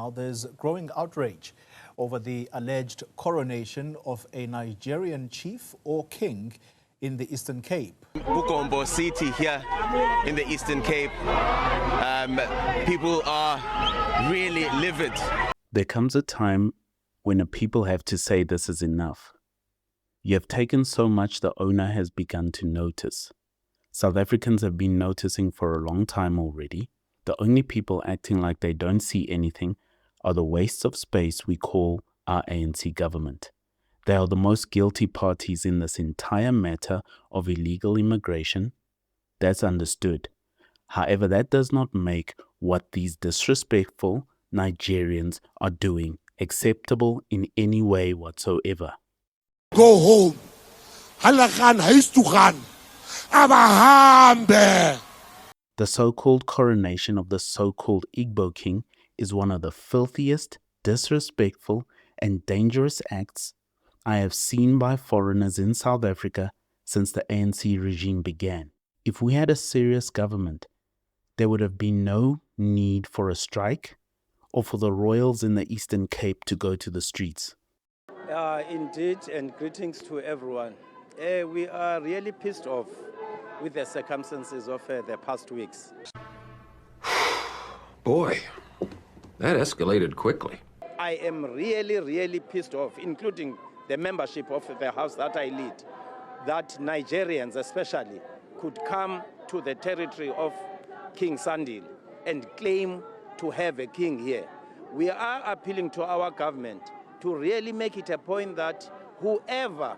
now, there's growing outrage over the alleged coronation of a Nigerian chief or king in the Eastern Cape. Bukombo City here in the Eastern Cape, people are really livid. There comes a time when a people have to say this is enough. You have taken so much the owner has begun to notice. South Africans have been noticing for a long time already. The only people acting like they don't see anything are the wastes of space we call our ANC government. They are the most guilty parties in this entire matter of illegal immigration. That's understood. However, that does not make what these disrespectful Nigerians are doing acceptable in any way whatsoever. Go home. The so-called coronation of the so-called Igbo king is one of the filthiest, disrespectful, and dangerous acts I have seen by foreigners in South Africa since the ANC regime began. If we had a serious government, there would have been no need for a strike or for the royals in the Eastern Cape to go to the streets. Indeed, and greetings to everyone. We are really pissed off with the circumstances of the past weeks. Boy, that escalated quickly. I am really pissed off, including the membership of the house that I lead, that Nigerians especially could come to the territory of King Sandile and claim to have a king here. We are appealing to our government to really make it a point that whoever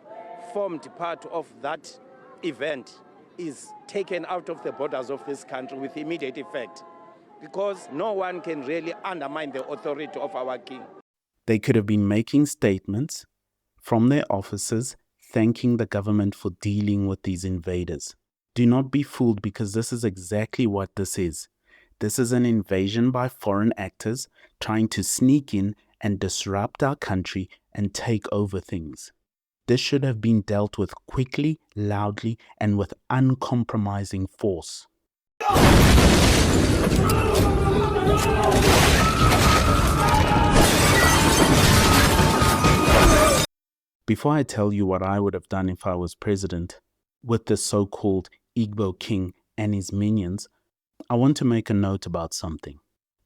formed part of that event is taken out of the borders of this country with immediate effect, because no one can really undermine the authority of our king. They could have been making statements from their offices thanking the government for dealing with these invaders. Do not be fooled, because this is exactly what this is. This is an invasion by foreign actors trying to sneak in and disrupt our country and take over things. This should have been dealt with quickly, loudly, and with uncompromising force. Before I tell you what I would have done if I was president with the so-called Igbo king and his minions, I want to make a note about something.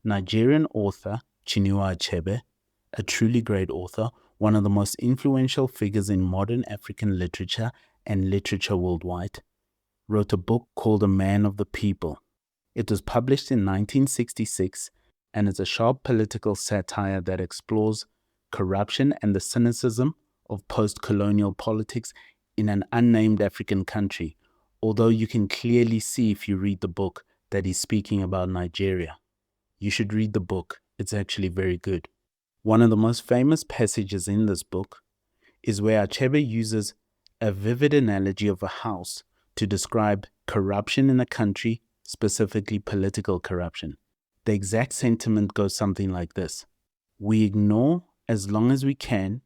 Nigerian author Chinua Achebe, a truly great author, one of the most influential figures in modern African literature and literature worldwide, wrote a book called A Man of the People. It was published in 1966 and is a sharp political satire that explores corruption and the cynicism of post-colonial politics in an unnamed African country, although you can clearly see if you read the book that he's speaking about Nigeria. You should read the book. It's actually very good. One of the most famous passages in this book is where Achebe uses a vivid analogy of a house to describe corruption in a country, specifically political corruption. The exact sentiment goes something like this: we ignore, as long as we can,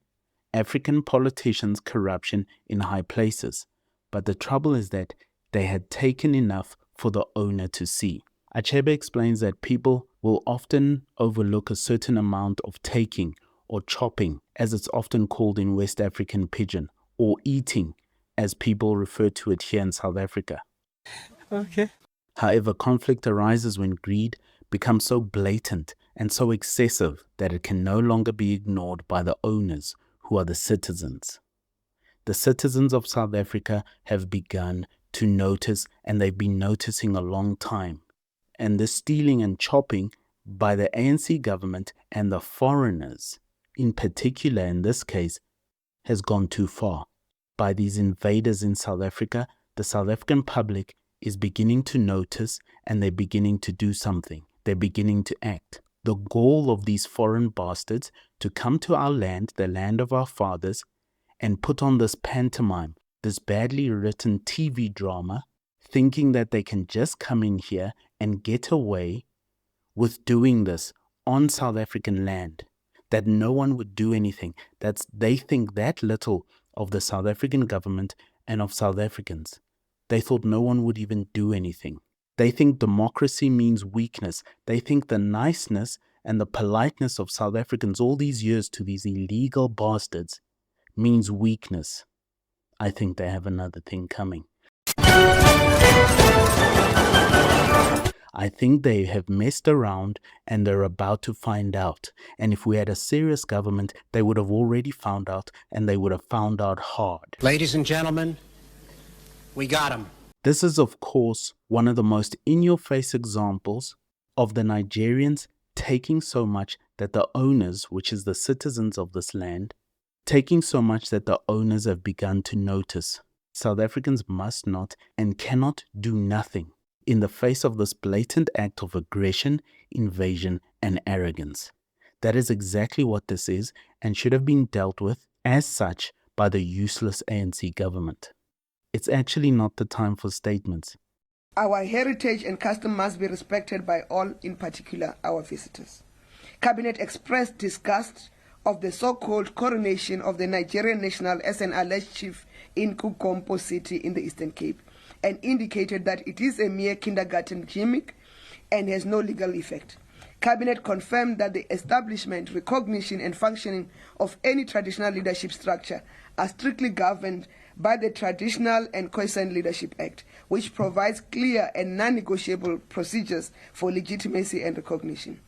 African politicians' corruption in high places, but the trouble is that they had taken enough for the owner to see. Achebe explains that people will often overlook a certain amount of taking or chopping, as it's often called in West African pidgin, or eating, as people refer to it here in South Africa. Okay. However, conflict arises when greed becomes so blatant and so excessive that it can no longer be ignored by the owners, who are the citizens. The citizens of South Africa have begun to notice, and they've been noticing a long time. And the stealing and chopping by the ANC government and the foreigners, in particular in this case, has gone too far. By these invaders in South Africa, the South African public is beginning to notice, and they're beginning to do something. They're beginning to act. The goal of these foreign bastards to come to our land, the land of our fathers, and put on this pantomime, this badly written TV drama, thinking that they can just come in here and get away with doing this on South African land, that no one would do anything. They think that little of the South African government and of South Africans. They thought no one would even do anything. They think democracy means weakness. They think the niceness and the politeness of South Africans all these years to these illegal bastards means weakness, I think they have another thing coming. I think they have messed around and they're about to find out. And if we had a serious government, they would have already found out, and they would have found out hard. Ladies and gentlemen, we got him. This is, of course, one of the most in-your-face examples of the Nigerians taking so much that the owners, which is the citizens of this land, taking so much that the owners have begun to notice. South Africans must not and cannot do nothing in the face of this blatant act of aggression, invasion, and arrogance. That is exactly what this is, and should have been dealt with as such by the useless ANC government. It's actually not the time for statements. Our heritage and custom must be respected by all, in particular our visitors. Cabinet expressed disgust of the so-called coronation of the Nigerian national as an alleged chief in Kukompo city in the Eastern Cape, and indicated that it is a mere kindergarten gimmick and has no legal effect. Cabinet confirmed that the establishment, recognition, and functioning of any traditional leadership structure are strictly governed by the Traditional and Quiescent Leadership Act, which provides clear and non-negotiable procedures for legitimacy and recognition.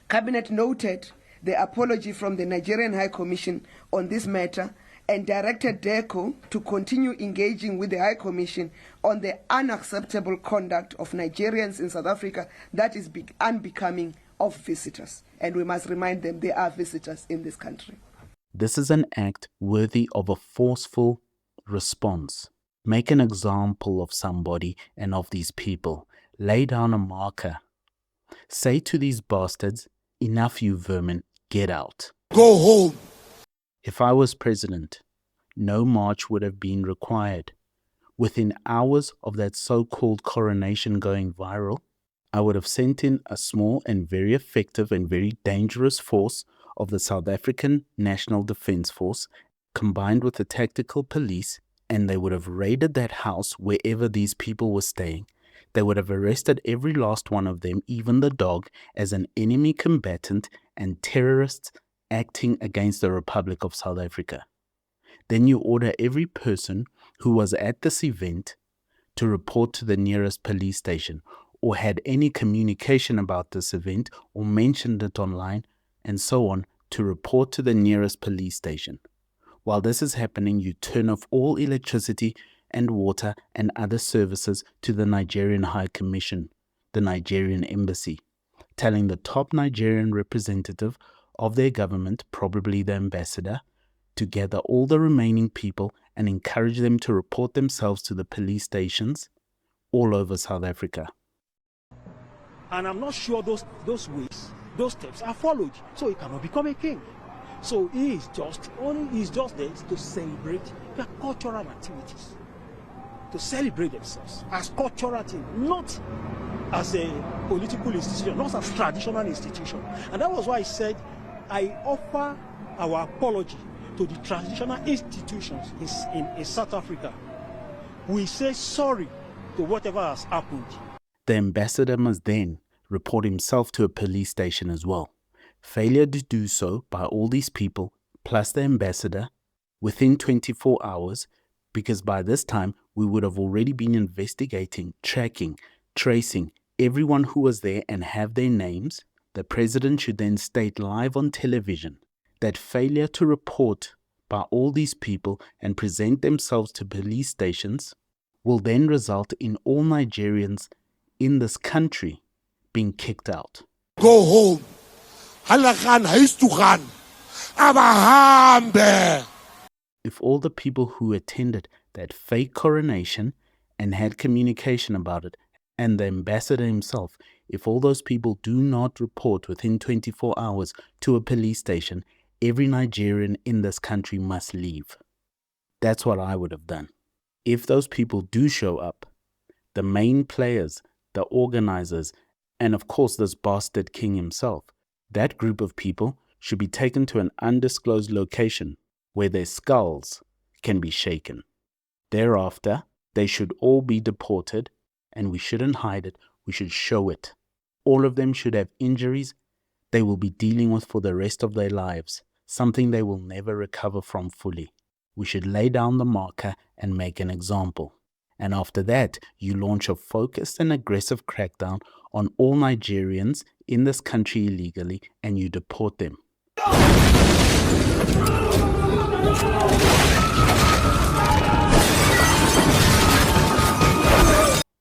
Cabinet noted the apology from the Nigerian High Commission on this matter and directed DECO to continue engaging with the High Commission on the unacceptable conduct of Nigerians in South Africa that is unbecoming of visitors. And we must remind them they are visitors in this country. This is an act worthy of a forceful response. Make an example of somebody and of these people. Lay down a marker. Say to these bastards, enough you vermin, get out. Go home. If I was president, no march would have been required. Within hours of that so-called coronation going viral, I would have sent in a small and very effective and very dangerous force of the South African National Defence Force, combined with the tactical police, and they would have raided that house wherever these people were staying. They would have arrested every last one of them, even the dog, as an enemy combatant and terrorists acting against the Republic of South Africa. Then you order every person who was at this event to report to the nearest police station, or had any communication about this event, or mentioned it online, and so on, to report to the nearest police station. While this is happening, you turn off all electricity and water and other services to the Nigerian High Commission, the Nigerian Embassy, telling the top Nigerian representative of their government, probably the ambassador, to gather all the remaining people and encourage them to report themselves to the police stations all over South Africa. And I'm not sure those ways, those steps are followed, so he cannot become a king. So he's just there to celebrate their cultural activities, to celebrate themselves as cultural thing, not as a political institution, not as traditional institution. And that was why I said I offer our apology to the traditional institutions in South Africa. We say sorry to whatever has happened. The ambassador must then report himself to a police station as well. Failure to do so by all these people, plus the ambassador, within 24 hours, because by this time we would have already been investigating, tracking, tracing everyone who was there and have their names, the president should then state live on television that failure to report by all these people and present themselves to police stations will then result in all Nigerians in this country being kicked out. Go home. If all the people who attended that fake coronation and had communication about it, and the ambassador himself, if all those people do not report within 24 hours to a police station, every Nigerian in this country must leave. That's what I would have done. If those people do show up, the main players, the organizers, and of course this bastard king himself, that group of people should be taken to an undisclosed location where their skulls can be shaken. Thereafter, they should all be deported, and we shouldn't hide it, we should show it. All of them should have injuries they will be dealing with for the rest of their lives, something they will never recover from fully. We should lay down the marker and make an example. And after that, you launch a focused and aggressive crackdown on all Nigerians in this country illegally and you deport them.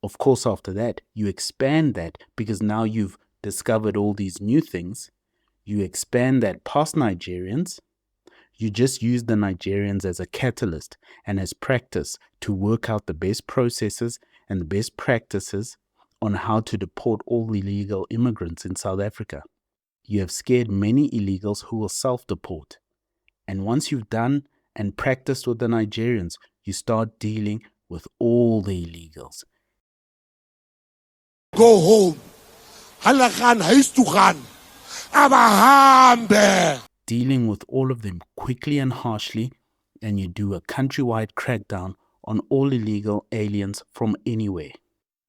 Of course, after that, you expand that because now you've discovered all these new things. You expand that past Nigerians. You just use the Nigerians as a catalyst and as practice to work out the best processes and the best practices on how to deport all illegal immigrants in South Africa. You have scared many illegals who will self-deport. And once you've done and practiced with the Nigerians, you start dealing with all the illegals. Go home. Dealing with all of them quickly and harshly, and you do a countrywide crackdown on all illegal aliens from anywhere.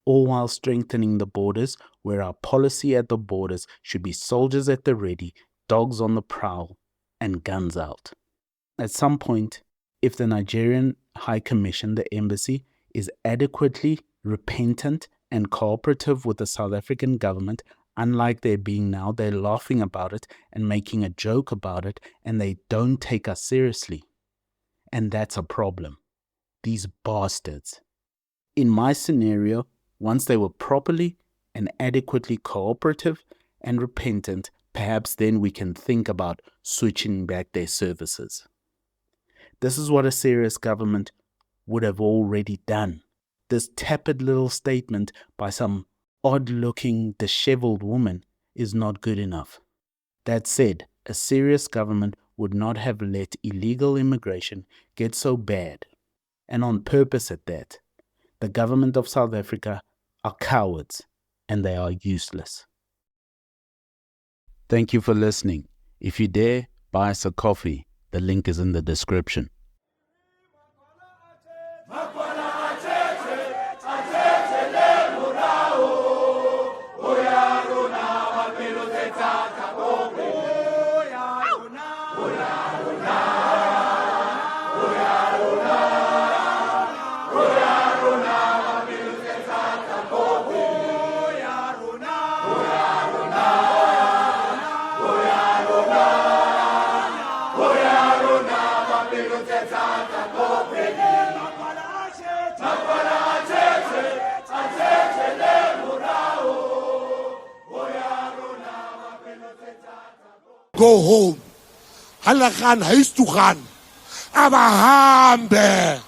All while strengthening the borders, where our policy at the borders should be soldiers at the ready, dogs on the prowl, and guns out. At some point, if the Nigerian High Commission, the embassy, is adequately repentant and cooperative with the South African government, unlike they're being now, they're laughing about it and making a joke about it, and they don't take us seriously. And that's a problem. These bastards. In my scenario, once they were properly and adequately cooperative and repentant, perhaps then we can think about switching back their services. This is what a serious government would have already done. This tepid little statement by some odd-looking, disheveled woman is not good enough. That said, a serious government would not have let illegal immigration get so bad, and on purpose at that. The government of South Africa are cowards, and they are useless. Thank you for listening. If you dare, buy us a coffee. The link is in the description. Magwala, cheche, Hoya Rona, go home. Halakan, hays to gaan. Abahambe.